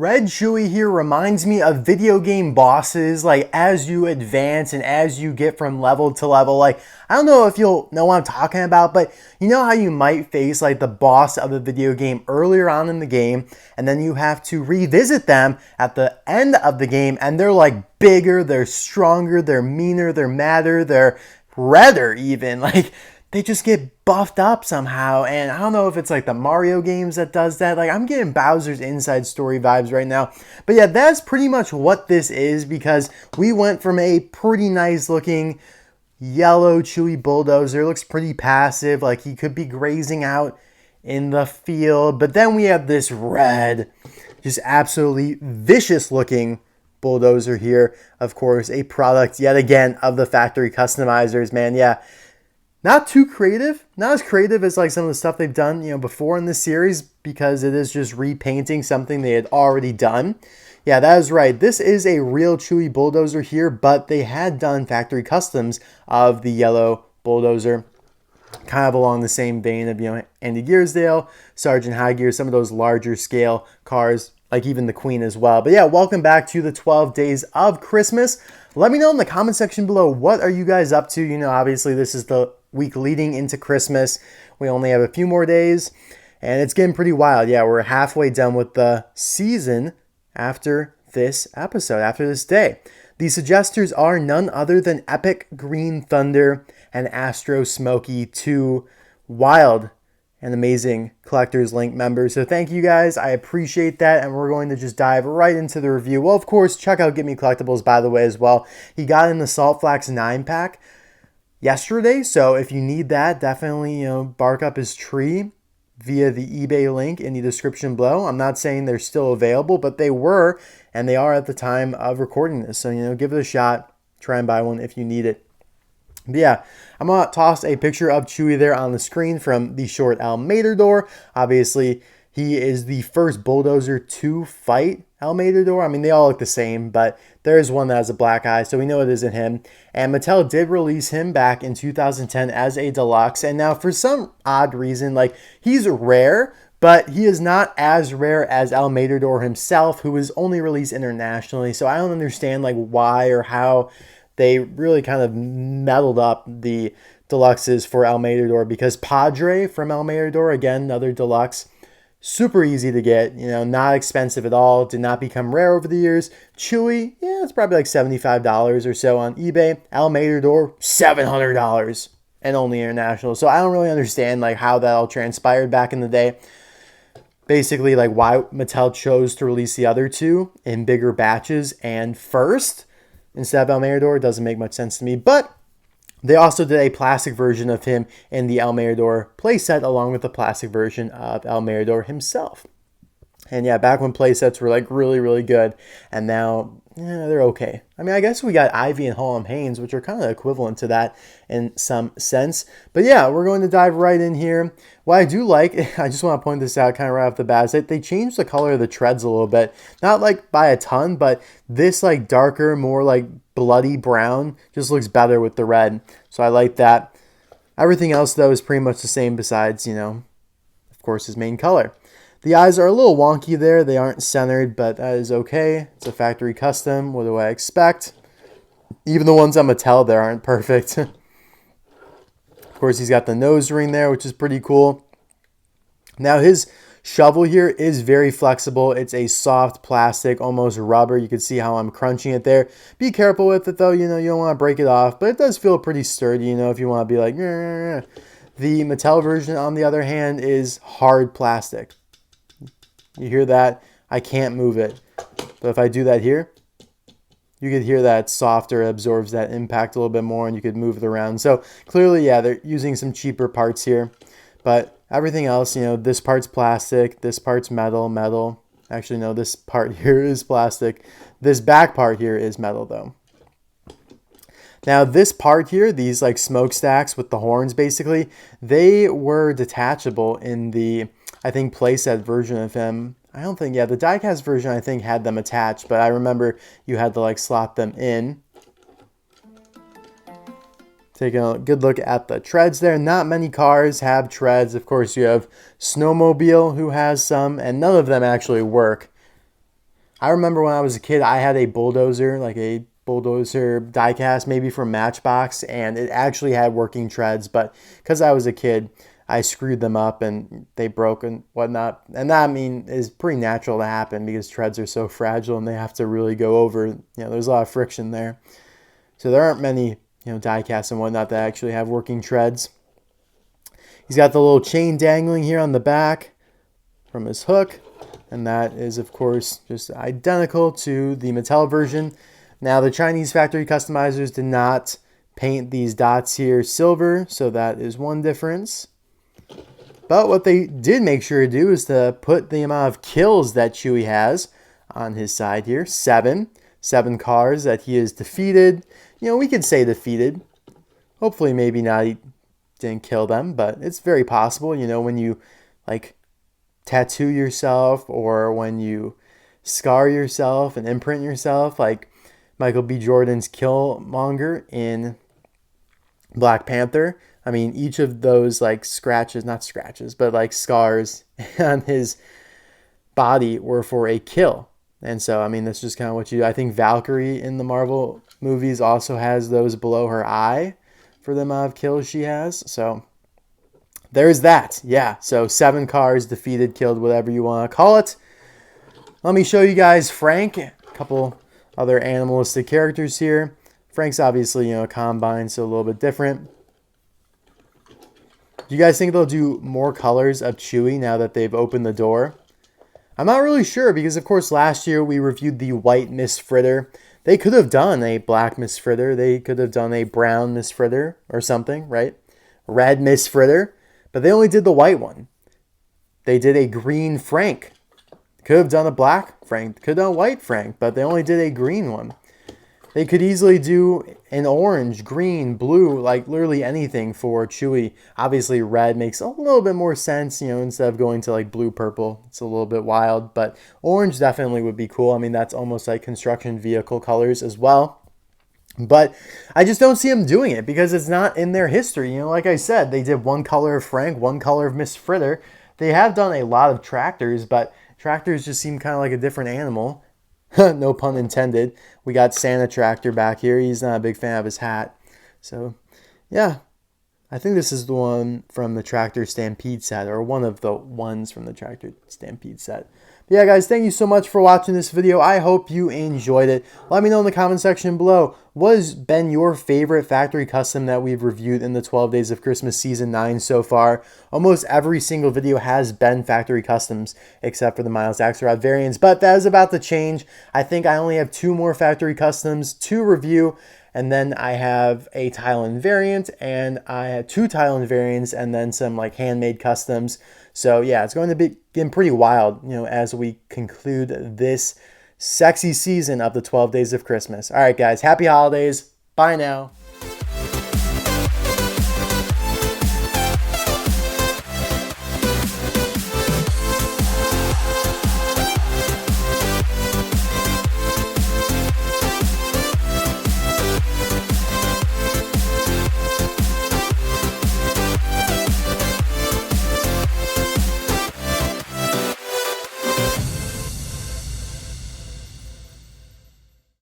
Red Chewy here reminds me of video game bosses, like as you advance and as you get from level to level. Like, I don't know if you'll know what I'm talking about, but you know how you might face like the boss of a video game earlier on in the game, and then you have to revisit them at the end of the game, and they're like bigger, they're stronger, they're meaner, they're madder, they're redder even. Like, they just get buffed up somehow. And I don't know if it's like the Mario games that does that. Like, I'm getting Bowser's Inside Story vibes right now. But yeah, that's pretty much what this is, because we went from a pretty nice looking yellow Chuy Bulldozer. Looks pretty passive, like he could be grazing out in the field. But then we have this red, just absolutely vicious looking Bulldozer here. Of course, a product yet again of the factory customizers, man. Yeah. Not too creative, not as creative as like some of the stuff they've done, before in this series, because it is just repainting something they had already done. Yeah, that is right. This is a real Chuy Bulldozer here, but they had done factory customs of the yellow Bulldozer, kind of along the same vein of, Andy Gearsdale, Sergeant High Gear, some of those larger scale cars, like even the Queen as well. But yeah, welcome back to the 12 days of Christmas. Let me know in the comment section below, what are you guys up to? Obviously this is the week leading into Christmas. We only have a few more days, and it's getting pretty wild. Yeah, we're halfway done with the season after this episode, after this day. The suggesters are none other than EpicGreenThunder and AstroSmokey, two wild and amazing Collectors Link members. So thank you guys. I appreciate that. And we're going to just dive right into the review. Well, of course, check out GetMeCollecitlbes, by the way, as well. He got in the Salt Flax 9-pack yesterday. So if you need that, definitely, bark up his tree via the eBay link in the description below. I'm not saying they're still available, but they were, and they are at the time of recording this. So, give it a shot. Try and buy one if you need it. But yeah, I'm going to toss a picture of Chuy there on the screen from the short Materdor. Obviously, he is the first Bulldozer to fight Materdor. I mean, they all look the same, but there is one that has a black eye, so we know it isn't him. And Mattel did release him back in 2010 as a deluxe. And now, for some odd reason, like, he's rare, but he is not as rare as Materdor himself, who was only released internationally. So I don't understand, like, why or how they really kind of meddled up the deluxes for Materdor, because Padre from Materdor, again, another deluxe, super easy to get, not expensive at all, did not become rare over the years. Chuy, yeah, it's probably like $75 or so on eBay. Materdor, $700 and only international. So I don't really understand like how that all transpired back in the day. Basically, like why Mattel chose to release the other two in bigger batches and first instead of Materdor doesn't make much sense to me. But they also did a plastic version of him in the Materdor playset, along with the plastic version of Materdor himself. And yeah, back when playsets were like really, really good, and now they're okay. I mean, I guess we got Ivy and Holland Haynes, which are kind of equivalent to that in some sense. But yeah, we're going to dive right in here. What I do like, I just want to point this out kind of right off the bat, is that they changed the color of the treads a little bit. Not like by a ton, but this like darker, more like bloody brown just looks better with the red. So I like that. Everything else, though, is pretty much the same besides, of course, his main color. The eyes are a little wonky there. They aren't centered, but that is okay. It's a factory custom. What do I expect? Even the ones on Mattel there aren't perfect. Of course, he's got the nose ring there, which is pretty cool. Now, his shovel here is very flexible. It's a soft plastic, almost rubber. You can see how I'm crunching it there. Be careful with it, though. You don't want to break it off, but it does feel pretty sturdy, if you want to be like, "Nyeh." The Mattel version, on the other hand, is hard plastic. You hear that? I can't move it. But if I do that here, you could hear that it's softer, absorbs that impact a little bit more, and you could move it around. So clearly, yeah, they're using some cheaper parts here. But everything else, this part's plastic, this part's metal. Actually, no, this part here is plastic. This back part here is metal, though. Now, this part here, these like smokestacks with the horns, basically, they were detachable in the, I think, playset version of him. I don't think, yeah, the diecast version, I think, had them attached, but I remember you had to like slot them in. Taking a good look at the treads there. Not many cars have treads. Of course, you have Snowmobile, who has some, and none of them actually work. I remember when I was a kid, I had a Bulldozer, like a Bulldozer diecast, maybe from Matchbox, and it actually had working treads, but because I was a kid, I screwed them up and they broke and whatnot. And that, I mean, is pretty natural to happen because treads are so fragile and they have to really go over, you know, there's a lot of friction there. So there aren't many, you know, diecasts and whatnot that actually have working treads. He's got the little chain dangling here on the back from his hook. And that is, of course, just identical to the Mattel version. Now, the Chinese factory customizers did not paint these dots here silver, so that is one difference. But what they did make sure to do is to put the amount of kills that Chuy has on his side here. 7 cars that he has defeated. You know, we could say defeated. Hopefully, maybe not, he didn't kill them, but it's very possible. You know, when you, like, tattoo yourself or when you scar yourself and imprint yourself, like Michael B. Jordan's Killmonger in Black Panther. I mean, each of those like scratches, not scratches, but like scars on his body were for a kill. And so, I mean, that's just kind of what you do. I think Valkyrie in the Marvel movies also has those below her eye for the amount of kills she has. So there's that. Yeah, so 7 cars defeated, killed, whatever you want to call it. Let me show you guys Frank, a couple other animalistic characters here. Frank's obviously, you know, a combine, so a little bit different. Do you guys think they'll do more colors of Chuy now that they've opened the door? I'm not really sure because, of course, last year we reviewed the white Miss Fritter. They could have done a black Miss Fritter. They could have done a brown Miss Fritter or something, right? Red Miss Fritter. But they only did the white one. They did a green Frank. Could have done a black Frank. Could have done a white Frank, but they only did a green one. They could easily do an orange, green, blue, like literally anything for Chuy. Obviously, red makes a little bit more sense, you know, instead of going to like blue, purple. It's a little bit wild, but orange definitely would be cool. I mean, that's almost like construction vehicle colors as well. But I just don't see them doing it because it's not in their history. You know, like I said, they did one color of Frank, one color of Miss Fritter. They have done a lot of tractors, but tractors just seem kind of like a different animal. No pun intended. We got Santa Tractor back here. He's not a big fan of his hat. So, yeah. I think this is the one from the Tractor Stampede set, or one of the ones from the Tractor Stampede set. But yeah, guys, thank you so much for watching this video. I hope you enjoyed it. Let me know in the comment section below, what has been your favorite factory custom that we've reviewed in the 12 Days of Christmas Season 9 so far? Almost every single video has been factory customs, except for the Miles Axelrod variants, but that is about to change. I think I only have 2 more factory customs to review, and then I have a tile-in variant, and I have 2 tile-in variants, and then some like handmade customs. So yeah, it's going to be getting pretty wild, you know, as we conclude this sexy season of the 12 Days of Christmas. All right, guys, happy holidays. Bye now.